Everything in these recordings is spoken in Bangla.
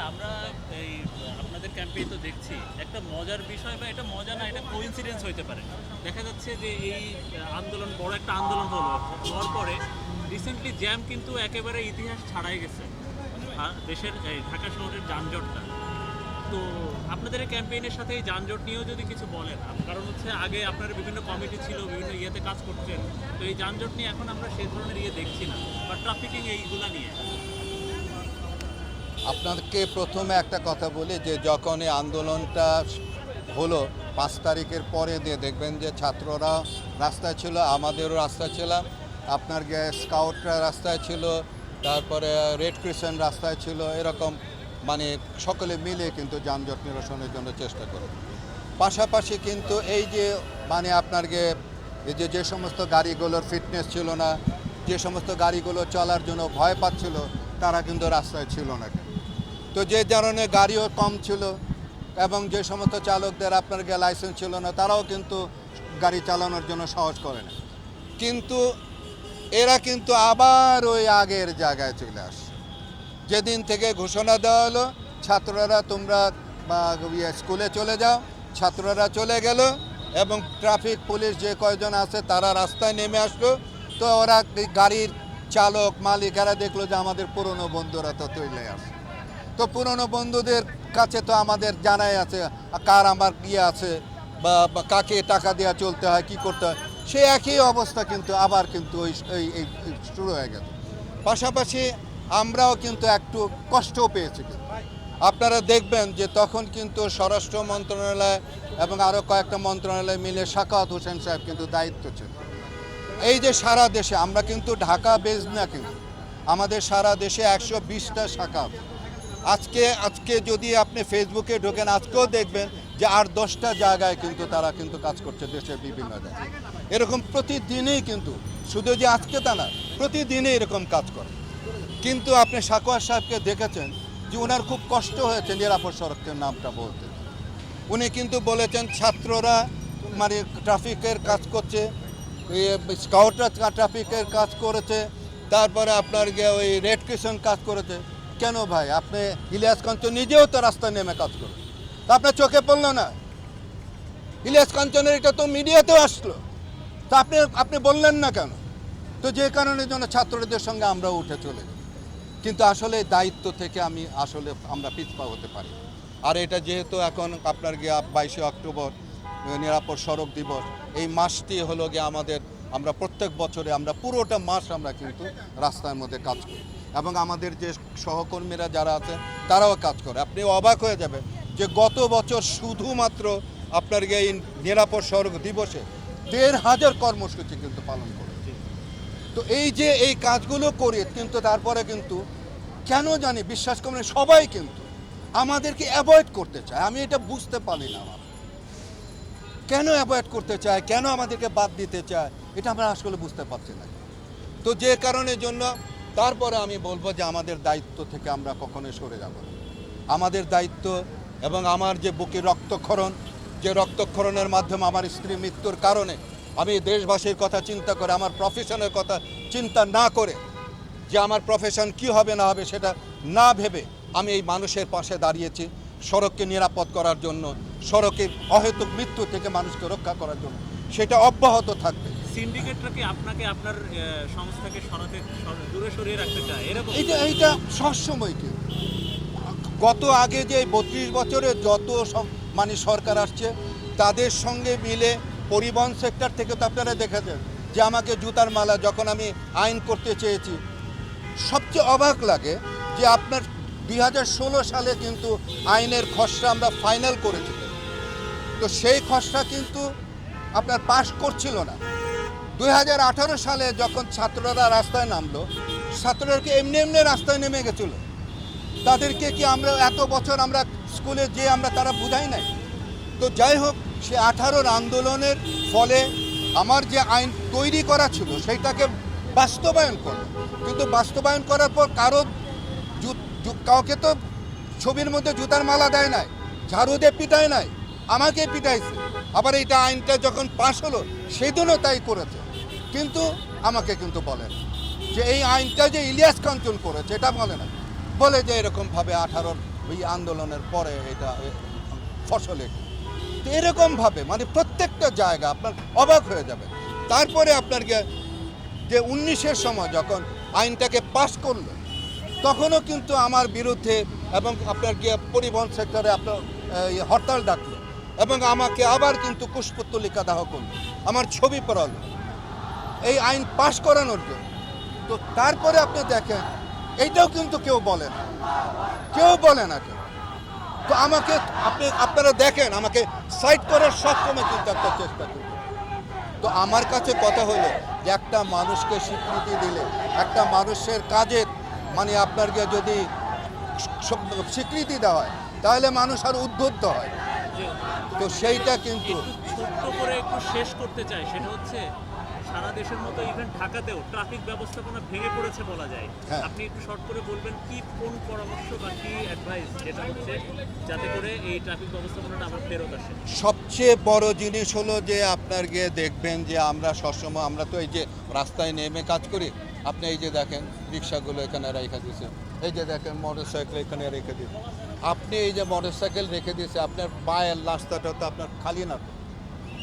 আমরা এই আপনাদের ক্যাম্পেইন তো দেখছি, একটা মজার বিষয় বা এটা মজা না, এটা কোইন্সিডেন্স হইতে পারে। দেখা যাচ্ছে যে এই আন্দোলন বড় একটা আন্দোলন হওয়ার পরে রিসেন্টলি জ্যাম কিন্তু একেবারে ইতিহাস ছাড়াই গেছে দেশের এই ঢাকা শহরের যানজটটা। তো আপনাদের এই ক্যাম্পেইনের সাথে এই যানজট নিয়েও যদি কিছু বলেন, কারণ হচ্ছে আগে আপনার বিভিন্ন কমিটি ছিল, বিভিন্ন ইয়েতে কাজ করছেন, তো এই যানজট নিয়ে এখন আমরা সেই ধরনের ইয়ে দেখছি না, বা ট্রাফিকিং এইগুলা নিয়ে। আপনাকে প্রথমে একটা কথা বলি যে যখন এই আন্দোলনটা হলো 5 তারিখের পরে দিয়ে দেখবেন যে ছাত্ররা রাস্তায় ছিল, আমাদেরও রাস্তায় ছিলাম, আপনার স্কাউটরা রাস্তায় ছিল, তারপরে রেড ক্রিসেন্ট রাস্তায় ছিল, এরকম মানে সকলে মিলে কিন্তু যানজট নিরসনের জন্য চেষ্টা করে। পাশাপাশি কিন্তু এই যে মানে আপনার এই যে সমস্ত গাড়িগুলোর ফিটনেস ছিল না, যে সমস্ত গাড়িগুলো চলার জন্য ভয় পাচ্ছিল, তারা কিন্তু রাস্তায় ছিল না। তো যে ধরনের গাড়িও কম ছিল এবং যে সমস্ত চালকদের আপনার লাইসেন্স ছিল না, তারাও কিন্তু গাড়ি চালানোর জন্য সাহস করে না। কিন্তু এরা কিন্তু আবার ওই আগের জায়গায় চলে আসে। যেদিন থেকে ঘোষণা দেওয়া হলো ছাত্ররা তোমরা স্কুলে চলে যাও, ছাত্ররা চলে গেল এবং ট্রাফিক পুলিশ যে কয়জন আছে তারা রাস্তায় নেমে আসলো। তো ওরা গাড়ির চালক মালিকেরা দেখলো যে আমাদের পুরনো বন্ধুরা তো তৈরি আসে। তো পুরনো বন্ধুদের কাছে তো আমাদের জানাই আছে কার আমার আছে বা কাকে টাকা দেওয়া চলতে হয়, কি করতে হয়, সে একই অবস্থা কিন্তু আবার কিন্তু ওই শুরু হয়ে গেল। পাশাপাশি আমরাও কিন্তু একটু কষ্টও পেয়েছি। আপনারা দেখবেন যে তখন কিন্তু স্বরাষ্ট্র মন্ত্রণালয় এবং আরও কয়েকটা মন্ত্রণালয় মিলে সাখাওয়াত হোসেন সাহেব কিন্তু দায়িত্ব ছিল। এই যে সারা দেশে আমরা কিন্তু ঢাকা বেজ না, কিন্তু আমাদের সারা দেশে 120টা শাখা। আজকে যদি আপনি ফেসবুকে ঢোকেন, আজকেও দেখবেন যে আর 10টা জায়গায় কিন্তু তারা কিন্তু কাজ করছে দেশের বিভিন্ন জায়গায়। এরকম প্রতিদিনই কিন্তু, শুধু যে আজকে তা না, প্রতিদিনই এরকম কাজ করে। কিন্তু আপনি সাকোয়ার সাহেবকে দেখেছেন যে ওনার খুব কষ্ট হয়েছে নিরাপদ সড়কের নামটা বলতে। উনি কিন্তু বলেছেন ছাত্ররা মানে ট্রাফিকের কাজ করছে, স্কাউটরা ট্রাফিকের কাজ করেছে, তারপরে আপনার ওই রেড ক্রিসেন্ট কাজ করেছে। কেন ভাই, আপনি ইলিয়াসগঞ্জ নিজেও তো রাস্তায় নেমে কাজ করে, তা আপনার চোখে পড়লো না? ইলিয়াসগঞ্জের এটা তো মিডিয়াতেও আসলো, তা আপনি বললেন না কেন? তো যে কারণের জন্য ছাত্রদের সঙ্গে আমরা উঠে চলে যাই। কিন্তু আসলে দায়িত্ব থেকে আমরা পিছপা হতে পারি। আর এটা যেহেতু এখন আপনার 22শে অক্টোবর নিরাপদ সড়ক দিবস, এই মাসটি হলো আমরা প্রত্যেক বছরে আমরা পুরোটা মাস আমরা কিন্তু রাস্তার মধ্যে কাজ করি এবং আমাদের যে সহকর্মীরা যারা আছে তারাও কাজ করে। আপনি অবাক হয়ে যাবেন যে গত বছর শুধুমাত্র আপনার এই নিরাপদ সড়ক দিবসে 1,500 কর্মসূচি কিন্তু পালন করে। তো এই যে এই কাজগুলো করি, কিন্তু তারপরে কিন্তু কেন জানি বিশ্বাস করেন সবাই কিন্তু আমাদেরকে অ্যাভয়েড করতে চায়। আমি এটা বুঝতে পারি না, আমার কেন অ্যাভয়েড করতে চায়, কেন আমাদেরকে বাদ দিতে চায়, এটা আমরা আসলে বুঝতে পারছি না। তো যে কারণের জন্য তারপরে আমি বলবো যে আমাদের দায়িত্ব থেকে আমরা কখনোই সরে যাব না। আমাদের দায়িত্ব এবং আমার যে বুকে রক্তক্ষরণ, যে রক্তক্ষরণের মাধ্যমে আমার স্ত্রী মৃত্যুর কারণে আমি দেশবাসীর কথা চিন্তা করে, আমার প্রফেশনের কথা চিন্তা না করে, যে আমার প্রফেশন কি হবে না হবে সেটা না ভেবে আমি এই মানুষের পাশে দাঁড়িয়েছি সড়ককে নিরাপদ করার জন্য, সড়কের অহেতুক মৃত্যু থেকে মানুষকে রক্ষা করার জন্য। সেটা অব্যাহত থাকবে। সিন্ডিকেটরা কি আপনাকে আপনার সংস্থাকে দূরে সরিয়ে রাখতে চায় এরকম? এইটা সবসময় কি গত আগে যে 32 বছরে যত মানে সরকার আসছে তাদের সঙ্গে মিলে পরিবহন সেক্টর থেকে তো আপনারা দেখেছেন যে আমাকে জুতার মালা যখন আমি আইন করতে চেয়েছি, সবচেয়ে অবাক লাগে যে আপনার 2016 সালে কিন্তু আইনের খসড়া আমরা ফাইনাল করেছি, তো সেই খসড়া কিন্তু আপনার পাশ করছিল না। 2018 সালে যখন ছাত্ররা রাস্তায় নামলো, ছাত্ররা এমনি রাস্তায় নেমে গেছিল। তাদেরকে কি আমরা এত বছর আমরা স্কুলে যে তারা বুঝাই নাই? তো যাই হোক, সে 18 আন্দোলনের ফলে আমার যে আইন তৈরি করা ছিল সেইটাকে বাস্তবায়ন করলো, কিন্তু বাস্তবায়ন করার পর কাউকে তো ছবির মধ্যে জুতার মালা দেয় নাই, ঝাড়ু দিয়ে পিটায় নাই, আমাকে পিটাইছে। আবার এইটা আইনটা যখন পাশ হলো সেদিনও তাই করেছে, কিন্তু আমাকে কিন্তু বলে না যে এই আইনটা যে ইলিয়াস কাঞ্চন করেছে এটা বলে না, বলে যে এরকমভাবে 18 ওই আন্দোলনের পরে এটা ফসলে। তো এরকমভাবে মানে প্রত্যেকটা জায়গা আপনার অবাক হয়ে যাবে। তারপরে আপনার যে 19-এর সময় যখন আইনটাকে পাস করলো, তখনও কিন্তু আমার বিরুদ্ধে এবং আপনার পরিবহন সেক্টরে আপনার হরতাল ডাকলো এবং আমাকে আবার কিন্তু কুশপুত্তলিকা দাহ করলো, আমার ছবি পড়ালো এই আইন পাশ করানোর জন্য। তো তারপরে আপনি দেখেন এইটাও কিন্তু কেউ বলে না, কেউ বলে না কেউ। তো আমাকে আপনারা দেখেন আমাকে সাইড করার সবসময় কিন্তু একটা চেষ্টা করি। তো আমার কাছে কথা হলো যে একটা মানুষকে স্বীকৃতি দিলে, একটা মানুষের কাজের মানে আপনাকে যদি স্বীকৃতি দেওয়া হয় তাহলে মানুষ আর উদ্বুদ্ধ হয়। যে তো সেইটা কিন্তু একটু ছোট্ট করে একটু শেষ করতে চাই, সেটা হচ্ছে সারা দেশের মতো ইভেন ঢাকাতেও ট্রাফিক ব্যবস্থাপনা ভেঙে পড়েছে বলা যায়। হ্যাঁ। আপনি একটু শর্ট করে বলবেন কোন পরামর্শ বা কি অ্যাডভাইস যেটা হচ্ছে যাতে করে এই ট্রাফিক ব্যবস্থাপনাটা আবার ফেরত আসে। সবচেয়ে বড় জিনিস হলো যে আপনার দেখবেন যে আমরা সবসময় আমরা তো এই যে রাস্তায় নেমে কাজ করি, আপনি এই যে দেখেন রিক্সাগুলো এখানে রেখে দিয়েছে, এই যে দেখেন মোটরসাইকেল এখানে রেখে দিয়েছে। আপনি এই যে মোটরসাইকেল রেখে দিয়েছে, আপনার বায়ের রাস্তাটা তো আপনার খালি না।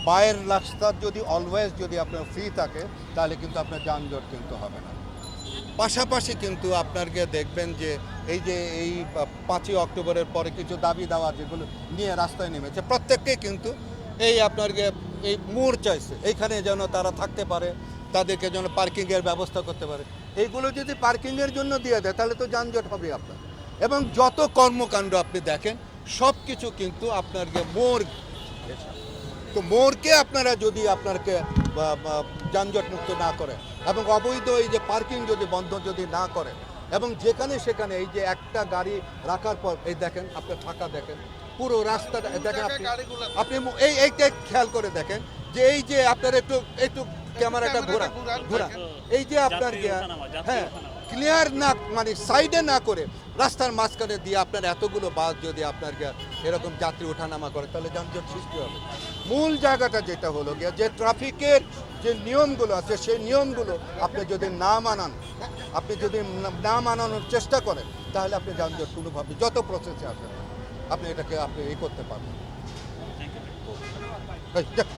বায়ের রাস্তা যদি অলওয়েজ যদি আপনার ফ্রি থাকে তাহলে কিন্তু আপনার যানজট কিন্তু হবে না। পাশাপাশি কিন্তু আপনাকে দেখবেন যে এই 5ই অক্টোবরের পরে কিছু দাবি দাওয়া যেগুলো নিয়ে রাস্তায় নেমেছে, প্রত্যেককেই কিন্তু এই আপনার এই মোড় চাইছে এইখানে যেন তারা থাকতে পারে, তাদেরকে যেন পার্কিংয়ের ব্যবস্থা করতে পারে। এইগুলো যদি পার্কিংয়ের জন্য দিয়ে দেয় তাহলে তো যানজট হবে আপনার। এবং যত কর্মকাণ্ড আপনি দেখেন সব কিছু কিন্তু আপনার মোড়, তো মোড়কে আপনারা যদি আপনাকে যানজট মুক্ত না করে এবং অবৈধ এই যে পার্কিং যদি বন্ধ যদি না করে এবং যেখানে সেখানে এই যে একটা গাড়ি রাখার পর এই দেখেন আপনার ফাঁকা দেখেন পুরো রাস্তাটা দেখেন আপনি এইটা খেয়াল করে দেখেন যে এই যে আপনার একটু ক্যামেরাটা ঘোরা এই যে আপনার হ্যাঁ ক্লিয়ার না মানে সাইডে না করে রাস্তার মাঝখানে দিয়ে আপনার এতগুলো বাস যদি আপনার এরকম যাত্রী ওঠানামা করে তাহলে যানজট সৃষ্টি হবে। মূল জায়গাটা যেটা হলো যে ট্রাফিকের যে নিয়মগুলো আছে সেই নিয়মগুলো আপনি যদি না মানান, আপনি যদি না মানানোর চেষ্টা করেন তাহলে আপনি যানজট কোনোভাবে যত প্রসেসে আসেন আপনি এটাকে আপনি করতে পারবেন। Thank you.